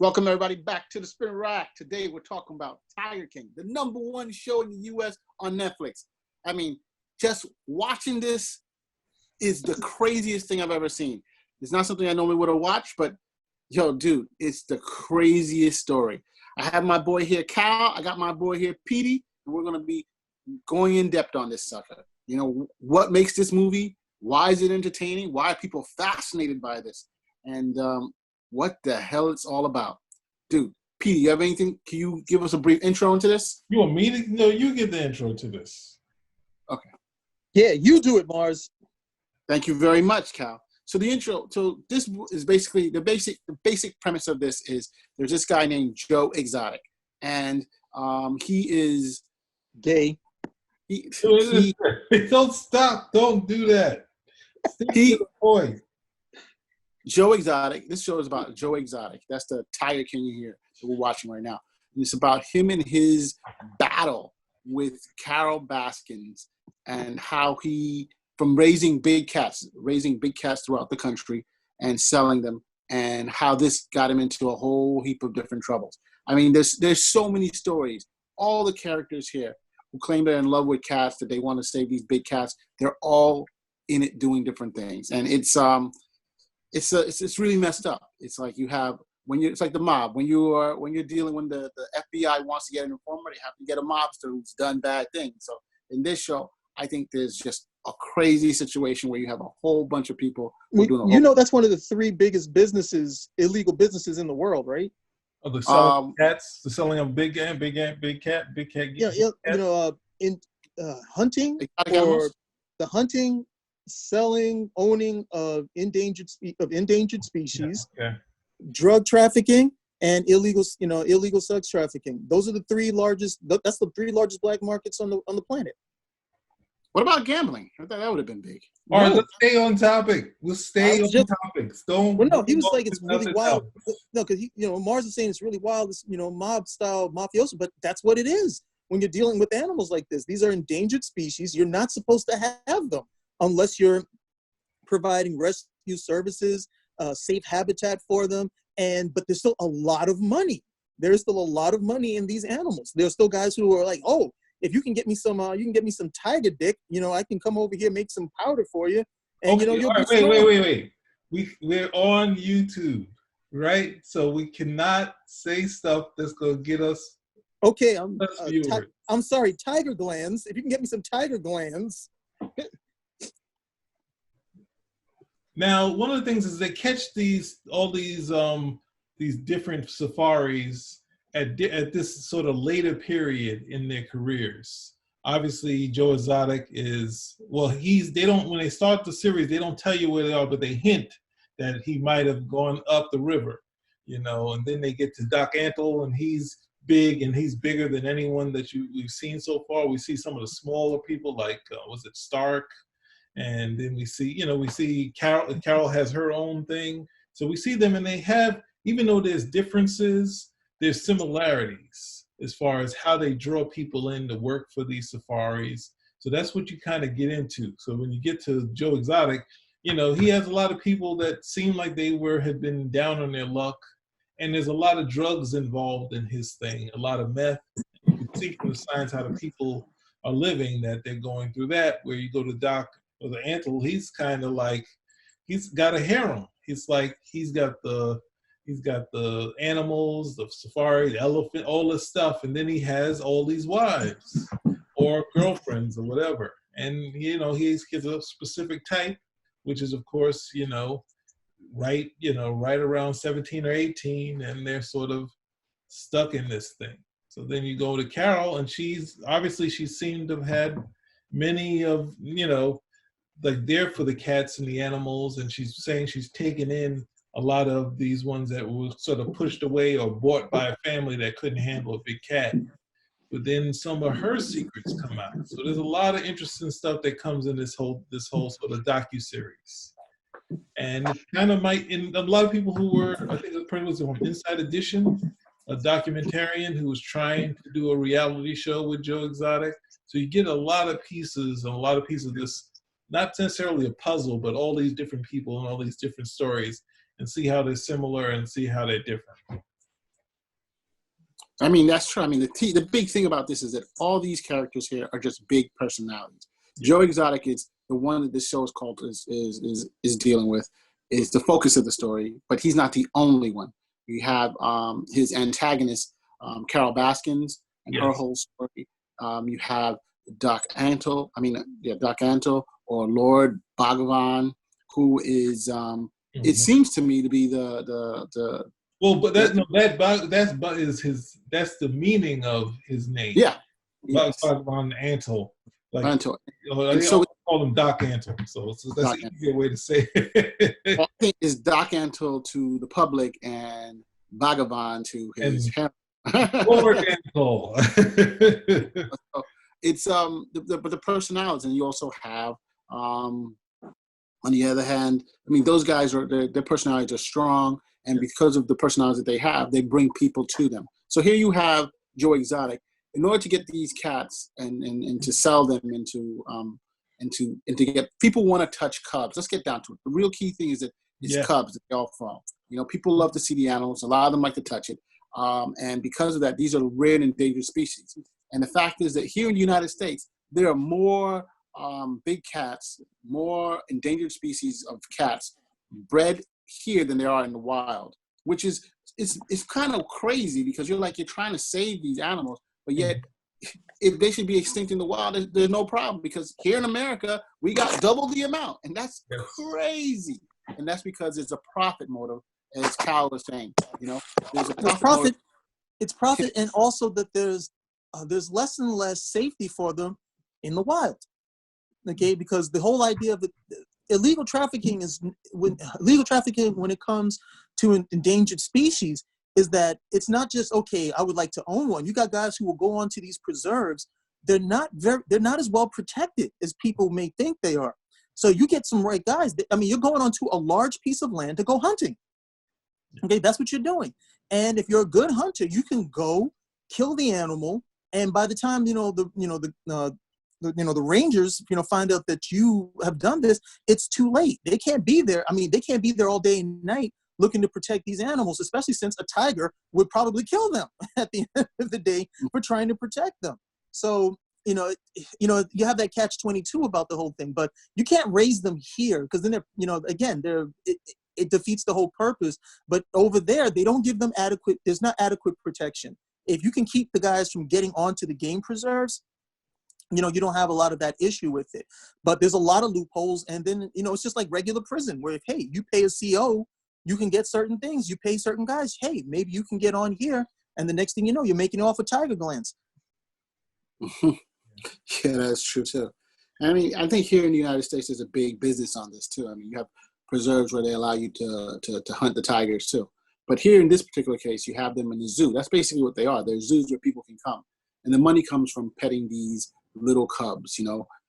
Welcome everybody back to the Spin Rack. Today we're talking about Tiger King, the #1 show in the U.S. on Netflix. I mean, just watching this is the craziest thing I've ever seen. It's not something I normally would have watched, but yo, dude, it's the craziest story. I have my boy here, Cal. I got my boy here, Petey, and we're gonna be going in depth on this sucker. You know, what makes this movie? Why is it entertaining? Why are people fascinated by this? And what the hell it's all about. Dude, Petey, you have anything? Can you give us a brief intro into this? You want me to? No, you get the intro to this. Okay. Yeah, you do it, Mars. Thank you very much, Cal. So the intro, so this is basically the basic premise of this is there's this guy named Joe Exotic, and he is gay. Don't stop! Don't do that. Stick to the point. Joe Exotic. This show is about Joe Exotic. That's the Tiger King here that we're watching right now. And it's about him and his battle with Carol Baskins and how he, from raising big cats throughout the country and selling them, and how this got him into a whole heap of different troubles. I mean, there's so many stories. All the characters here who claim they're in love with cats, that they want to save these big cats, they're all in it doing different things. And it's really messed up. It's like you have it's like the mob. When you're dealing when the FBI wants to get an informer, they have to get a mobster who's done bad things. So in this show, I think there's just a crazy situation where you have a whole bunch of people doing that's one of the 3 biggest illegal businesses in the world, right? Oh, the selling cats, the selling of big cat. Yeah. In hunting or the hunting, selling, owning of endangered species, drug trafficking, and illegal sex trafficking. Those are the 3 largest. That's the 3 largest black markets on the planet. What about gambling? I thought that would have been big. All right, let's stay on topic. Let's stay on topics. Don't. Well, no, he was like it's really wild. No, because Mars is saying it's really wild. This mob style mafioso, but that's what it is when you're dealing with animals like this. These are endangered species. You're not supposed to have them unless you're providing rescue services, safe habitat for them. But there's still a lot of money. There's still a lot of money in these animals. There's still guys who are like, oh, if you can get me some, tiger dick. I can come over here, make some powder for you. And okay, you'll wait. We're on YouTube, right? So we cannot say stuff that's gonna get us. Okay, I'm sorry, tiger glands. If you can get me some tiger glands. Now, one of the things is they catch all these different safaris at this sort of later period in their careers. Obviously, Joe Exotic when they start the series, they don't tell you where they are, but they hint that he might have gone up the river, and then they get to Doc Antle, and he's big, and he's bigger than anyone that we've seen so far. We see some of the smaller people like, was it Stark? And then we see Carol. Carol has her own thing. So we see them, and they have, even though there's differences, there's similarities as far as how they draw people in to work for these safaris. So that's what you kind of get into. So when you get to Joe Exotic, he has a lot of people that seem like they had been down on their luck. And there's a lot of drugs involved in his thing, a lot of meth. You can see from the signs how the people are living that they're going through that. Where you go to Doc or the Antle, he's kind of like, he's got a harem. It's like he's got the animals, the safari, the elephant, all this stuff, and then he has all these wives or girlfriends or whatever. And he's a specific type, which is of course right around 17 or 18, and they're sort of stuck in this thing. So then you go to Carol, and she seemed to have had many of like there for the cats and the animals, and she's saying she's taken in a lot of these ones that were sort of pushed away or bought by a family that couldn't handle a big cat. But then some of her secrets come out. So there's a lot of interesting stuff that comes in this whole sort of docuseries. And it kind of and a lot of people who were, I think the print was on Inside Edition, a documentarian who was trying to do a reality show with Joe Exotic. So you get a lot of pieces of this, not necessarily a puzzle, but all these different people and all these different stories, and see how they're similar and see how they're different. I mean, that's true. I mean, the big thing about this is that all these characters here are just big personalities. Joe Exotic is the one that this show is called is dealing with, is the focus of the story, but he's not the only one. You have his antagonist, Carol Baskins, and her whole story. You have Doc Antle, or Lord Bhagavan, who is it seems to me to be the well, but that's the meaning of his name. Yeah. Yes. Bhagavan Antle. Like, Antle. So call him Doc Antle. So that's an easier way to say it. I think it's Doc Antle to the public and Bhagavan to his Lord Antle. It's the personalities, and you also have on the other hand, I mean, those guys their personalities are strong, and because of the personalities that they have, they bring people to them. So here you have Joe Exotic. In order to get these cats and to sell them and to get people want to touch cubs. Let's get down to it. The real key thing is that it's cubs that they all fall. You know, people love to see the animals. A lot of them like to touch it, and because of that, these are rare and endangered species. And the fact is that here in the United States, there are more big cats, more endangered species of cats bred here than there are in the wild, which is it's kind of crazy because you're trying to save these animals, but yet if they should be extinct in the wild, there's no problem because here in America we got double the amount, and that's crazy. And that's because it's a profit motive, as Kyle was saying. You know, there's a profit. It's profit, and also that there's less and less safety for them in the wild. Okay, because the whole idea of the illegal trafficking when it comes to an endangered species is that it's not just, okay, I would like to own one. You got guys who will go onto these preserves. They're not as well protected as people may think they are. So you get some right guys. You're going onto a large piece of land to go hunting. Okay, that's what you're doing. And if you're a good hunter, you can go kill the animal. And by the time the rangers find out that you have done this, it's too late. They can't be there. They can't be there all day and night looking to protect these animals, especially since a tiger would probably kill them at the end of the day for trying to protect them. So you have that catch-22 about the whole thing, but you can't raise them here because then it defeats the whole purpose. But over there, they don't give them there's not adequate protection. If you can keep the guys from getting onto the game preserves, you don't have a lot of that issue with it. But there's a lot of loopholes, and then it's just like regular prison where if you pay a CO, you can get certain things. You pay certain guys, hey, maybe you can get on here, and the next thing you know, you're making off with tiger glands. Yeah, that's true too. I think here in the United States there's a big business on this too. You have preserves where they allow you to hunt the tigers too. But here in this particular case, you have them in the zoo. That's basically what they are. They're zoos where people can come. And the money comes from petting these little cubs,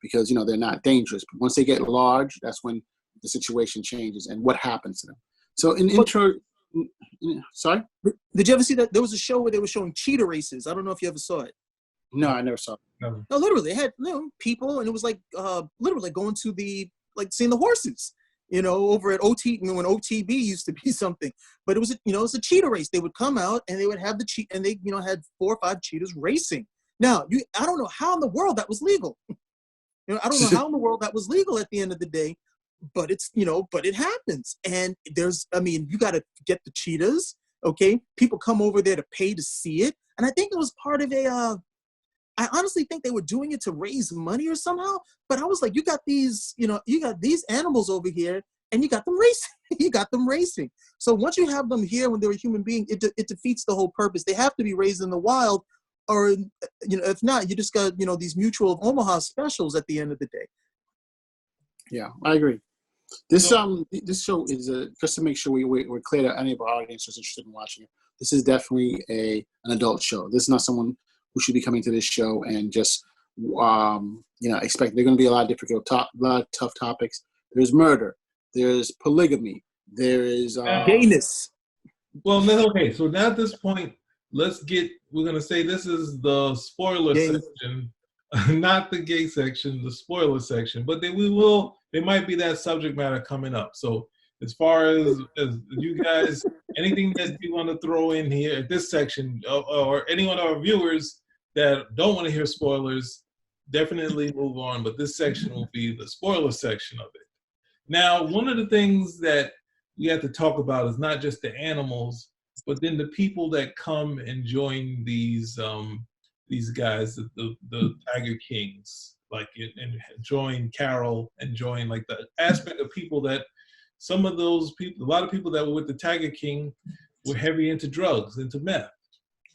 because, they're not dangerous. But once they get large, that's when the situation changes and what happens to them. So sorry? Did you ever see that? There was a show where they were showing cheetah races. I don't know if you ever saw it. No, I never saw it. No, literally, they had people, and it was literally going to seeing the horses. Over at OT, when OTB used to be something, but it was a cheetah race. They would come out and they would have the cheetah, and they had 4 or 5 cheetahs racing. Now, I don't know how in the world that was legal. I don't know how in the world that was legal at the end of the day, but but it happens. And you got to get the cheetahs. Okay, people come over there to pay to see it, and I think it was part of I honestly think they were doing it to raise money or somehow, but I was like, you got these animals over here and you got them racing. So once you have them here when they're a human being, it defeats the whole purpose. They have to be raised in the wild, or, if not, you just got, these Mutual of Omaha specials at the end of the day. Yeah, I agree. This show is just to make sure we're clear to any of our audience who's interested in watching it. This is definitely an adult show. This is not someone who should be coming to this show and just, expect there are going to be a lot of tough topics. There's murder. There's polygamy. There is gayness. Well, okay. So now at this point, we're going to say this is the spoiler section, not the gay section, the spoiler section. But then there might be that subject matter coming up. So as far as you guys, anything that you want to throw in here at this section, or any one of our viewers that don't want to hear spoilers, definitely move on. But this section will be the spoiler section of it. Now, one of the things that we have to talk about is not just the animals, but then the people that come and join these guys, the Tiger Kings, like and join Carol and join like the aspect of people that some of those people, a lot of people that were with the Tiger King were heavy into drugs, into meth.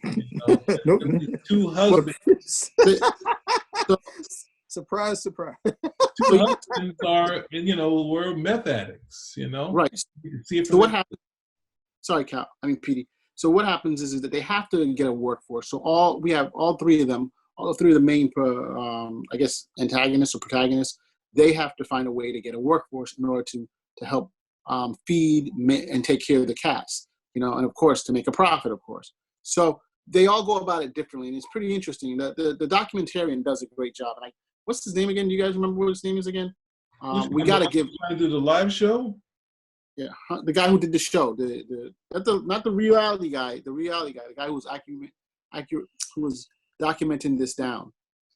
You know, Nope. two husbands. Surprise, surprise. Two husbands are, were meth addicts. Right. You can see it So from what happens? Sorry, Cal. I mean, Petey. So what happens is that they have to get a workforce. So we have all three of them, all three of the main, I guess, antagonists or protagonists. They have to find a way to get a workforce in order to help feed and take care of the cats, and of course to make a profit, of course. So they all go about it differently, and it's pretty interesting. The documentarian does a great job. And what's his name again? Do you guys remember what his name is again? We got to give. Trying to do the live show. Yeah, the guy who did the show, not the reality guy, the guy who was accurate, who was documenting this down.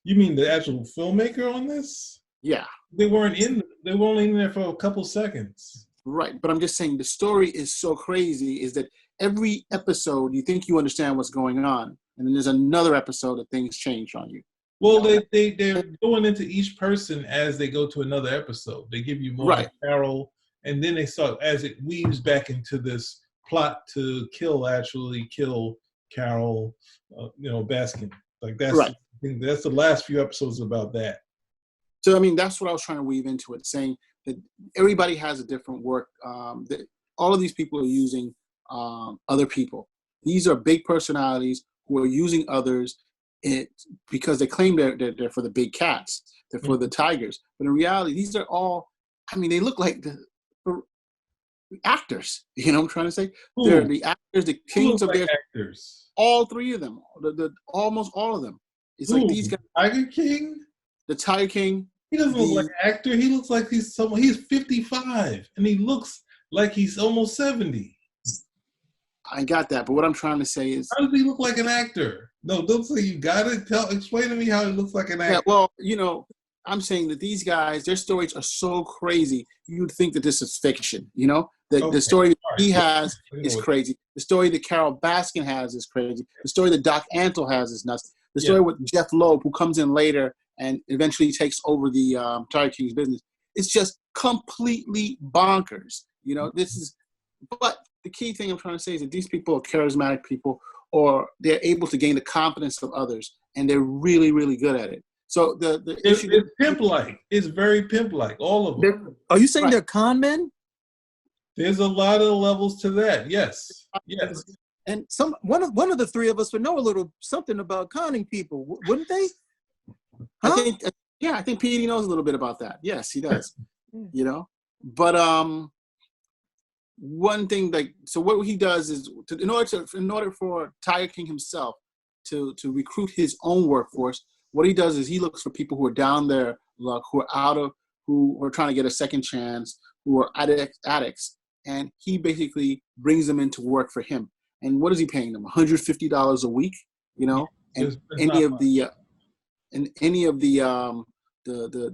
You mean the actual filmmaker on this? Yeah. They were only in there for a couple seconds. Right, but I'm just saying the story is so crazy. Is that every episode you think you understand what's going on, and then there's another episode that things change on you. Well, they're going into each person as they go to another episode. They give you more Carol. And then they start, as it weaves back into this plot to kill Carol, Baskin. Like that's right. I think that's the last few episodes about that. So I mean, that's what I was trying to weave into it, saying that everybody has a different work. That all of these people are using other people. These are big personalities who are using others because they claim they're for the big cats, they're for the tigers, but in reality, these are all. I mean, they look like the actors, what I'm trying to say? Ooh. They're the actors, the kings of like their actors. All three of them, almost all of them. It's like these guys. Tiger King? The Tiger King. He doesn't look like an actor. He looks like he's 55, and he looks like he's almost 70. I got that, but what I'm trying to say is, how does he look like an actor? No, don't say you got it. Explain to me how he looks like an actor. Yeah, well, I'm saying that these guys, their stories are so crazy. You'd think that this is fiction, The story that he has is crazy. The story that Carol Baskin has is crazy. The story that Doc Antle has is nuts. The story with Jeff Loeb, who comes in later and eventually takes over the Tiger King's business, it's just completely bonkers. But the key thing I'm trying to say is that these people are charismatic people, or they're able to gain the confidence of others, and they're really, really good at it. So it's pimp-like. It's very pimp-like. All of them. Are you saying they're con men? There's a lot of levels to that. Yes. And one of the three of us would know a little something about conning people, wouldn't they? Huh? I think Petey knows a little bit about that. Yes, he does. But one thing, so what he does is in order for Tiger King himself to recruit his own workforce. What he does is he looks for people who are down their luck, who are trying to get a second chance, who are addicts, and he basically brings them in to work for him. And what is he paying them? $150 a week, And any of the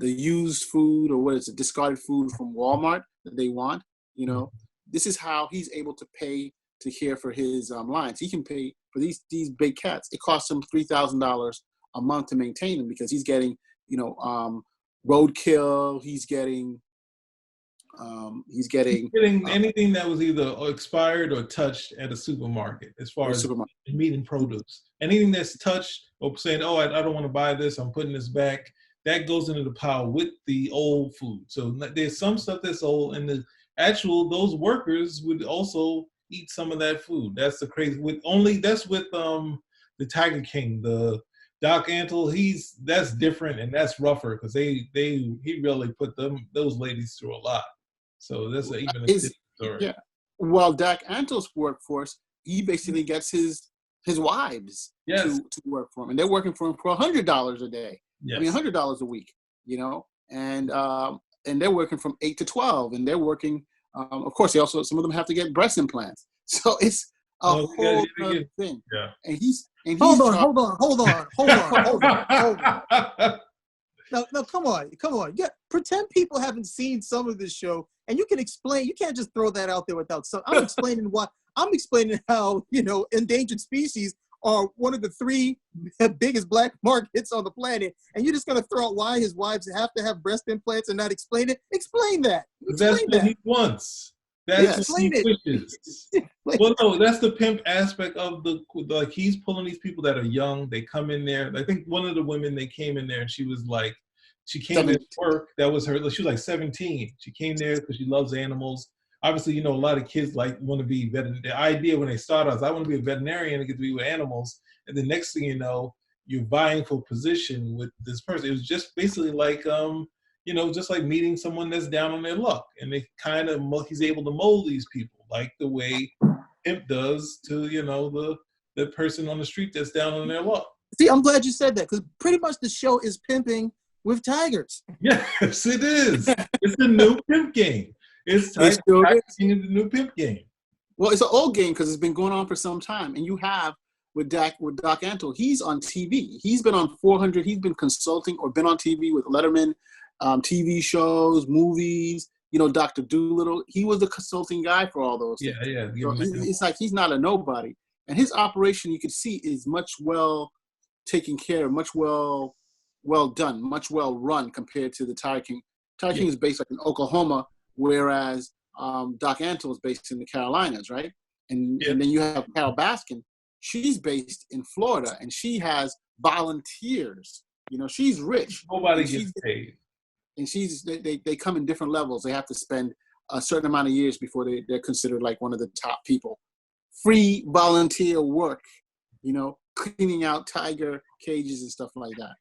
used food, or what is it, discarded food from Walmart that they want, This is how he's able to pay to care for his lines. He can pay for these big cats. It costs him $3,000 a month to maintain them, because he's getting, roadkill. He's getting anything that was either expired or touched at a supermarket, as far as meat and produce. Anything that's touched, or saying, "Oh, I don't want to buy this. I'm putting this back." That goes into the pile with the old food. So there's some stuff that's old, and those workers would also eat some of that food. That's the crazy. That's with the Tiger King, the Doc Antle. That's different, and that's rougher, because he really put those ladies through a lot. So that's even a different story. Yeah. Well, Doc Antle's workforce, he basically gets his wives to work for him, and they're working for him for $100 a day. Yes. I mean, $100 a week, and they're working from 8 to 12, and they're working Of course, some of them have to get breast implants. So it's a whole other thing. Yeah. And he's hold on. No, come on. Yeah, pretend people haven't seen some of this show, and you can explain. You can't just throw that out there without some. I'm explaining how endangered species are one of the 3 biggest black markets on the planet, and you're just gonna throw out why his wives have to have breast implants and not explain it. Explain that. That's what he wants. That's what he wishes. Well, no, that's the pimp aspect of like he's pulling these people that are young. They come in there. I think one of the women, they came in there and she was like, she came to work. That was her. She was like 17. She came there because she loves animals. Obviously, a lot of kids want to be veterinarian. The idea when they start out is I want to be a veterinarian and get to be with animals. And the next thing you know, you're vying for position with this person. It was just basically like just like meeting someone that's down on their luck, and they he's able to mold these people like the way Pimp does to the person on the street that's down on their luck. See, I'm glad you said that, because pretty much the show is pimping with tigers. Yes, it is. It's the new pimp game. It's the new pimp game. Well, it's an old game because it's been going on for some time, and you have with Doc Antle, he's on TV. He's been on 400. He's been consulting or been on TV with Letterman. TV shows, movies, Dr. Dolittle. He was the consulting guy for all those things. Yeah. So it's like he's not a nobody. And his operation, you can see, is much well taken care of, much well done, much well run compared to the Tiger King. Tiger King is based in Oklahoma, whereas Doc Antle is based in the Carolinas, right? And then you have Carol Baskin. She's based in Florida, and she has volunteers. She's rich. Nobody gets paid. And they come in different levels. They have to spend a certain amount of years before they're considered like one of the top people. Free volunteer work, cleaning out tiger cages and stuff like that.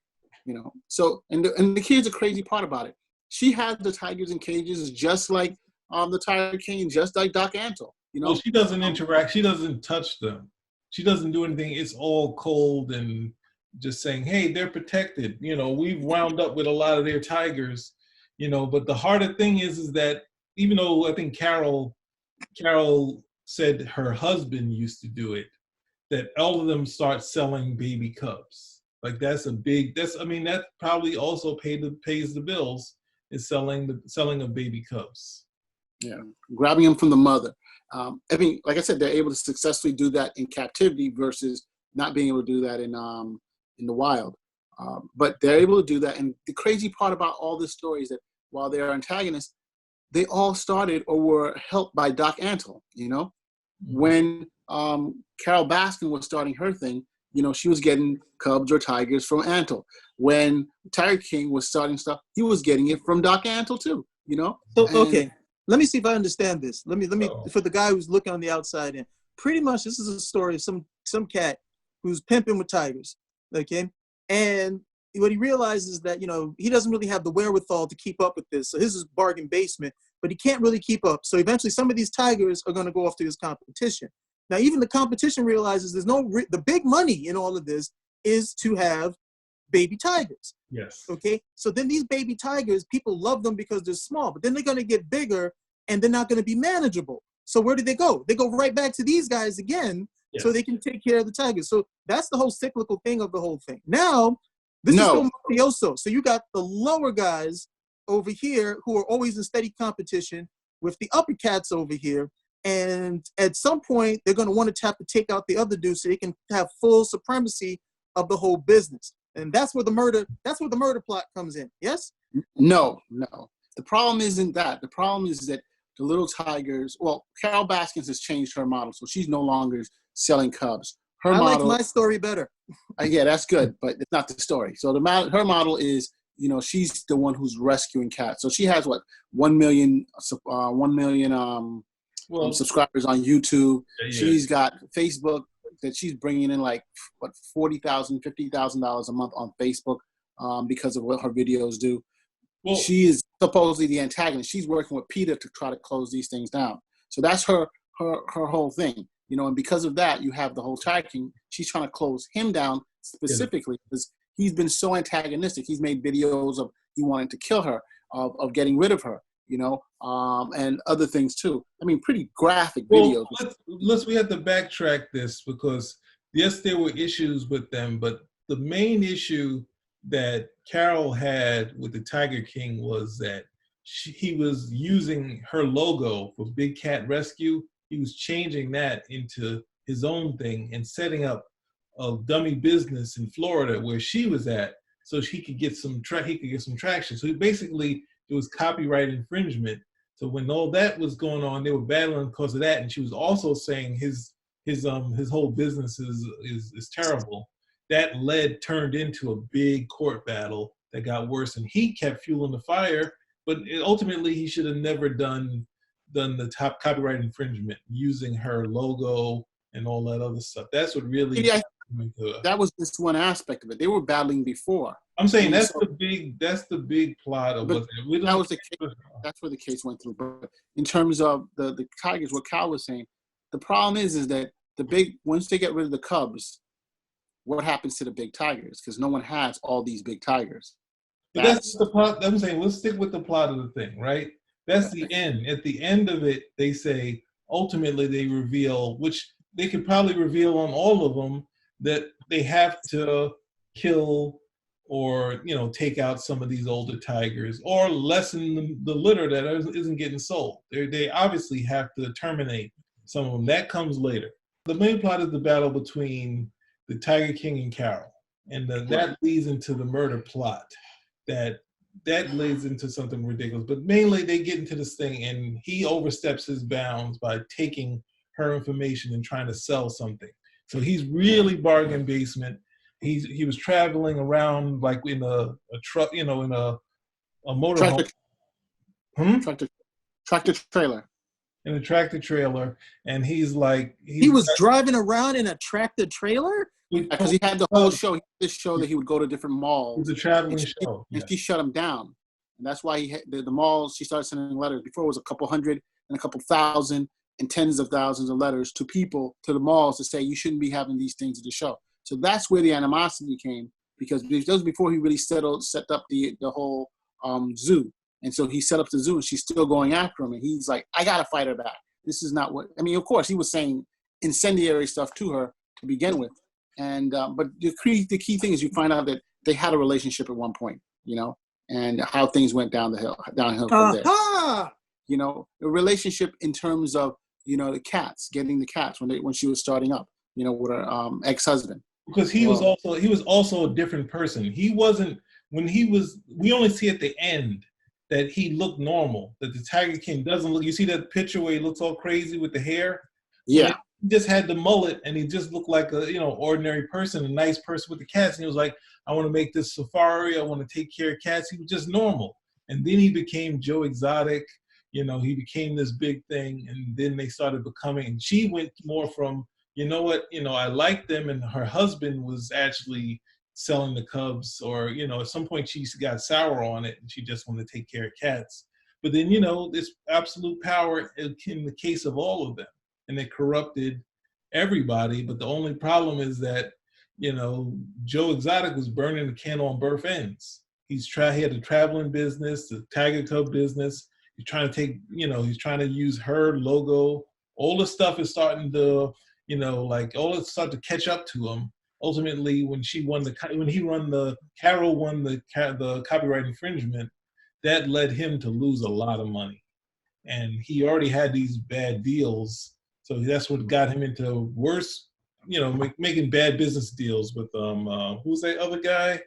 So and the kid's a crazy part about it. She has the tigers in cages just like the Tiger King, just like Doc Antle. Well, she doesn't interact. She doesn't touch them. She doesn't do anything. It's all cold and just saying, hey, they're protected. We've wound up with a lot of their tigers, but the harder thing is that even though I think Carol said her husband used to do it, that all of them start selling baby cubs. Like that probably also pays the bills, is selling of baby cubs. Yeah. Grabbing them from the mother. Like I said, they're able to successfully do that in captivity versus not being able to do that in the wild. But they're able to do that. And the crazy part about all this story is that while they are antagonists, they all started or were helped by Doc Antle, When Carol Baskin was starting her thing, she was getting cubs or tigers from Antle. When Tiger King was starting stuff, he was getting it from Doc Antle too, So, okay, let me see if I understand this. Let me, for the guy who's looking on the outside in, pretty much this is a story of some cat who's pimping with tigers. Okay, and what he realizes is that he doesn't really have the wherewithal to keep up with this. So his is bargain basement, but he can't really keep up. So eventually, some of these tigers are going to go off to his competition. Now, even the competition realizes there's the big money in all of this is to have baby tigers. Yes. Okay. So then these baby tigers, people love them because they're small, but then they're going to get bigger and they're not going to be manageable. So where do they go? They go right back to these guys again. Yes. So they can take care of the tigers. So that's the whole cyclical thing of the whole thing. Now, this is still mafioso. So you got the lower guys over here who are always in steady competition with the upper cats over here. And at some point, they're going to want to have to take out the other dude so they can have full supremacy of the whole business. And that's where the murder plot comes in. Yes? No. The problem isn't that. The problem is that the little tigers, Carol Baskins has changed her model, so she's no longer selling cubs. I like my story better. Yeah, that's good, but it's not the story. So her model is, she's the one who's rescuing cats. So she has 1 million subscribers on YouTube. Yeah. She's got Facebook that she's bringing in $40,000, $50,000 a month on Facebook because of what her videos do. Well, she is supposedly the antagonist. She's working with PETA to try to close these things down. So that's her whole thing. And because of that, you have the whole Tiger King. She's trying to close him down specifically because he's been so antagonistic. He's made videos of he wanting to kill her, of getting rid of her. and other things too. I mean, pretty graphic Well, videos. we have to backtrack this because yes, there were issues with them, but the main issue that Carol had with the Tiger King was that he was using her logo for Big Cat Rescue. He was changing that into his own thing and setting up a dummy business in Florida where she was at, so he could get some traction. So basically, it was copyright infringement. So when all that was going on, they were battling because of that, and she was also saying his whole business is terrible. That turned into a big court battle that got worse, and he kept fueling the fire. But ultimately, he should have never done the top copyright infringement using her logo and all that other stuff. That's what really. Yeah, that was just one aspect of it. They were battling before. I'm saying that's the big plot of what that was the case. That's where the case went through. But in terms of the Tigers, what Cal was saying, the problem is that once they get rid of the Cubs, what happens to the big Tigers? Because no one has all these big Tigers. But that's the plot. I'm saying let's stick with the plot of the thing, right? That's the end. At the end of it, they say ultimately they reveal, which they could probably reveal on all of them, that they have to kill or take out some of these older tigers or lessen the litter that isn't getting sold. They obviously have to terminate some of them. That comes later. The main plot is the battle between the Tiger King and Carol, and that leads into the murder plot. That leads into something ridiculous. But mainly they get into this thing, and he oversteps his bounds by taking her information and trying to sell something. So he's really bargain basement. He was traveling around like in a truck, in a motorhome. Tractor trailer. In a tractor trailer, and he was driving around in a tractor trailer because he had the whole show. This show that he would go to different malls. It was a traveling show, and she shut him down, and that's why he had the malls. She started sending letters. Before it was a couple hundred and a couple thousand and tens of thousands of letters to people, to the malls, to say you shouldn't be having these things at the show. So that's where the animosity came, because that was before he really set up the whole zoo. And so he set up the zoo, and she's still going after him. And he's like, I got to fight her back. This is not what, I mean, of course, he was saying incendiary stuff to her to begin with. And but the key thing is you find out that they had a relationship at one point, and how things went downhill from there. A relationship in terms of, the cats, getting the cats when she was starting up, with her ex-husband. Because he was also a different person. He wasn't, we only see at the end that he looked normal, that the Tiger King doesn't look. You see that picture where he looks all crazy with the hair? Yeah. He just had the mullet, and he just looked like a ordinary person, a nice person with the cats. And he was like, I want to make this safari. I want to take care of cats. He was just normal. And then he became Joe Exotic. He became this big thing. And then they started becoming, and she went more from, I like them. And her husband was actually selling the Cubs, or, at some point she got sour on it and she just wanted to take care of cats. But then, this absolute power in the case of all of them, and it corrupted everybody. But the only problem is that, Joe Exotic was burning the candle on both ends. He had a traveling business, the Tiger Cub business. He's trying to he's trying to use her logo. All the stuff is starting to, all it started to catch up to him. Ultimately, when Carol won the copyright infringement, that led him to lose a lot of money, and he already had these bad deals, so that's what got him into worse, making bad business deals with who's that other guy?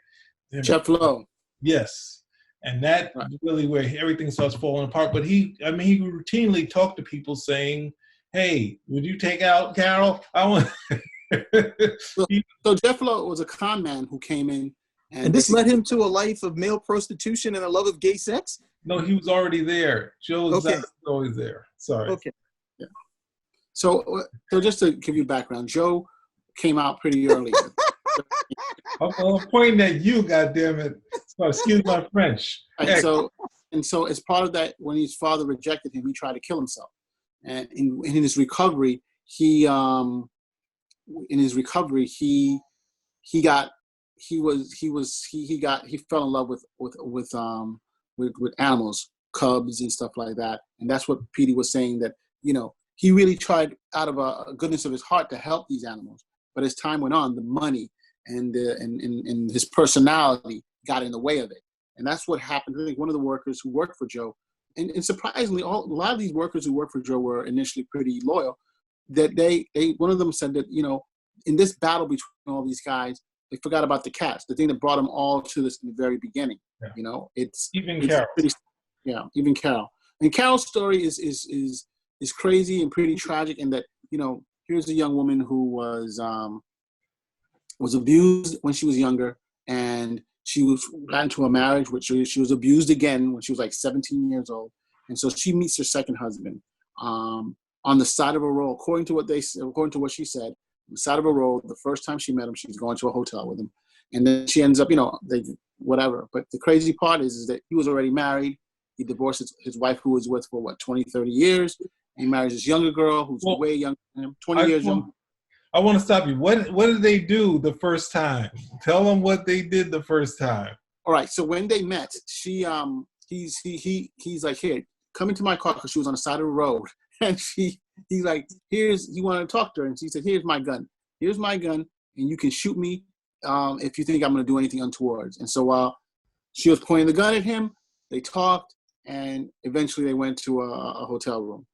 Jeff Lowe. Yes, and that really where everything starts falling apart. But he routinely talked to people saying, "Hey, would you take out Carol? I want." So Jeff Lowe was a con man who came in, and this led him to a life of male prostitution and a love of gay sex. No, he was already there. Joe was always there. Sorry. Okay. Yeah. So just to give you background, Joe came out pretty early. I'm pointing at you, goddammit. So excuse my French. Right, so as part of that, when his father rejected him, he tried to kill himself, and in his recovery, he fell in love with animals, cubs and stuff like that. And that's what Petey was saying, that, he really tried out of a goodness of his heart to help these animals. But as time went on, the money and his personality got in the way of it. And that's what happened. I think one of the workers who worked for Joe, and surprisingly, a lot of these workers who worked for Joe were initially pretty loyal, that one of them said that, in this battle between all these guys, they forgot about the cats, the thing that brought them all to this in the very beginning. Yeah. It's Carol. Even Carol. And Carol's story is crazy and pretty tragic in that, here's a young woman who was abused when she was younger, and she got into a marriage which she was abused again when she was like 17 years old. And so she meets her second husband on the side of a road, according to what she said, on the side of a road. The first time she met him, she was going to a hotel with him. And then she ends up, whatever. But the crazy part is that he was already married. He divorced his wife, who was with for 20, 30 years. He marries this younger girl who's way younger than him, 20 years younger. I want to stop you. What did they do the first time? Tell them what they did the first time. All right. So when they met, he's like, here, come into my car, because she was on the side of the road. And he's like, he wanted to talk to her. And she said, here's my gun. Here's my gun. And you can shoot me if you think I'm going to do anything untoward. And so while she was pointing the gun at him, they talked, and eventually they went to a hotel room.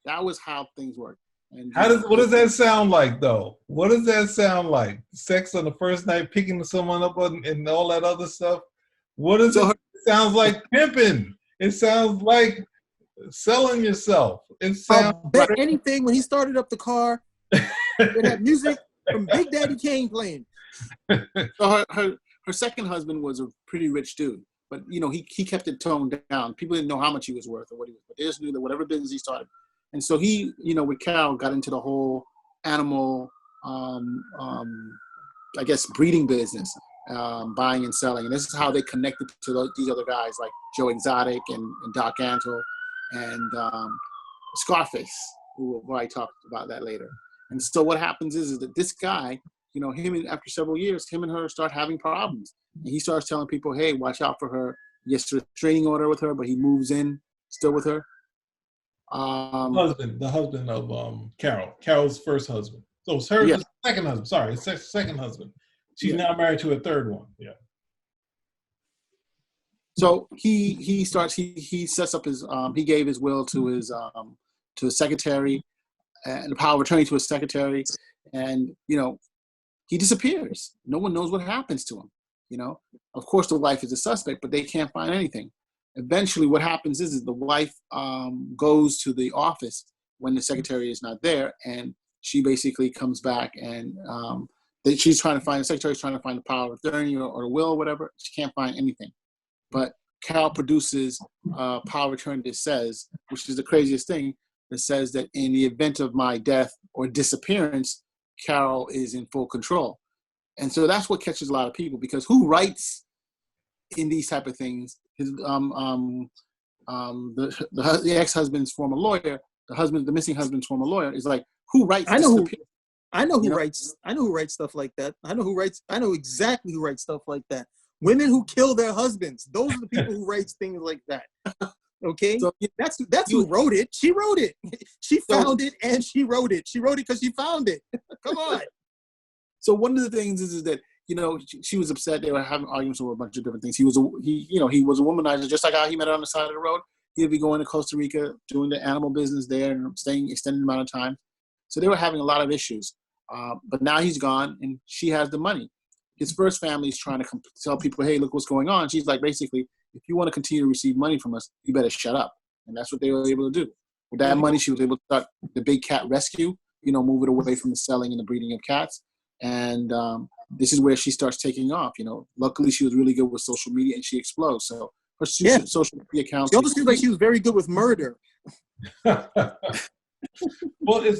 That was how things worked. And what does that sound like, though? What does that sound like? Sex on the first night, picking someone up and all that other stuff? What does it sounds like? Pimping. It sounds like selling yourself. It sounds bet anything when he started up the car, it had music from Big Daddy Kane playing. So her second husband was a pretty rich dude, but he kept it toned down. People didn't know how much he was worth or what he was, but they just knew that whatever business he started. And so he, with Carol, got into the whole animal, I guess, breeding business, buying and selling. And this is how they connected to these other guys like Joe Exotic and Doc Antle and Scarface, who I talked about that later. And so what happens is that this guy, after several years, him and her start having problems. And he starts telling people, hey, watch out for her. He gets a restraining order with her, but he moves in still with her. The husband of Carol's first husband. So it's her second husband. Sorry, it's her second husband. She's now married to a third one. Yeah. So he sets up his he gave his will to his secretary and the power of attorney to his secretary, and he disappears. No one knows what happens to him. Of course the wife is a suspect, but they can't find anything. Eventually what happens is the wife goes to the office when the secretary is not there, and she basically comes back, and she's trying to find, the secretary's trying to find the power of attorney or the will or whatever. She can't find anything. But Carol produces a power of attorney that says, which is the craziest thing, that says that in the event of my death or disappearance, Carol is in full control. And so that's what catches a lot of people, because who writes in these type of things? His the ex-husband's former lawyer, the missing husband's former lawyer, is like, who writes? I know who writes stuff like that. I know exactly who writes stuff like that. Women who kill their husbands. Those are the people who write things like that. Okay, so, that's who wrote it. She wrote it. She found it and she wrote it. She wrote it because she found it. Come on. So one of the things is that she was upset. They were having arguments over a bunch of different things. He was a womanizer, just like how he met her on the side of the road. He'd be going to Costa Rica, doing the animal business there, and staying extended amount of time. So they were having a lot of issues. But now he's gone, and she has the money. His first family is trying to tell people, hey, look what's going on. She's like, basically, if you want to continue to receive money from us, you better shut up. And that's what they were able to do. With that money, she was able to start the Big Cat Rescue, move it away from the selling and the breeding of cats. And this is where she starts taking off. Luckily, she was really good with social media, and she explodes. So her social media accounts. She also seems like she was very good with murder. Well,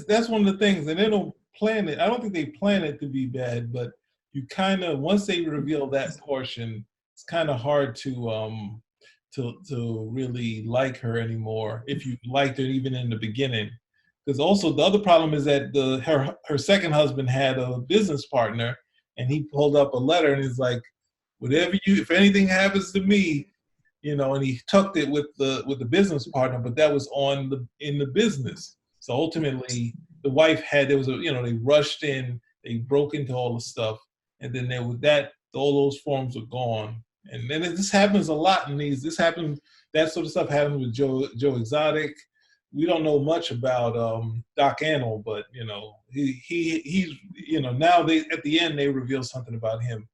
that's one of the things, and they don't plan it. I don't think they plan it to be bad, but you kind of, once they reveal that portion, it's kind of hard to really like her anymore, if you liked her even in the beginning. Because also the other problem is that her second husband had a business partner, and he pulled up a letter and he's like, if anything happens to me, and he tucked it with the business partner, but that was in the business. So ultimately, the wife they rushed in, they broke into all the stuff, and then all those forms were gone. And then this happens a lot that sort of stuff happens with Joe Exotic. We don't know much about Doc Antle, but he's now at the end they reveal something about him.